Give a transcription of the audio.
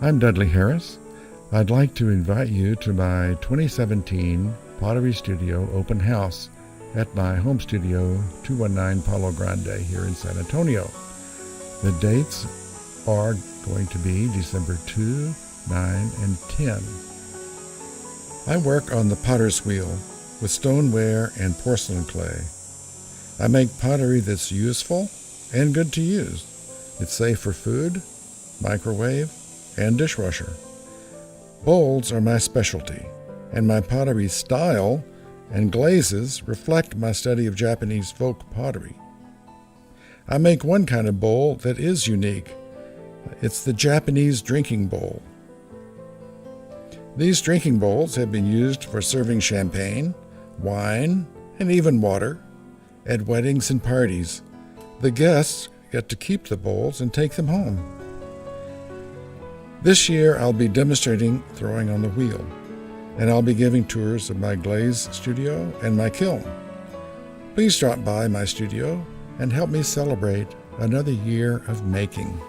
I'm Dudley Harris. I'd like to invite you to my 2017 Pottery Studio Open House at my home studio, 219 Palo Grande here in San Antonio. The dates are going to be December 2, 9, and 10. I work on the potter's wheel with stoneware and porcelain clay. I make pottery that's useful and good to use. It's safe for food, microwave, and dishwasher. Bowls are my specialty, and my pottery style and glazes reflect my study of Japanese folk pottery. I make one kind of bowl that is unique. It's the Japanese drinking bowl. These drinking bowls have been used for serving champagne, wine, and even water at weddings and parties. The guests get to keep the bowls and take them home. This year, I'll be demonstrating throwing on the wheel, and I'll be giving tours of my glaze studio and my kiln. Please drop by my studio and help me celebrate another year of making.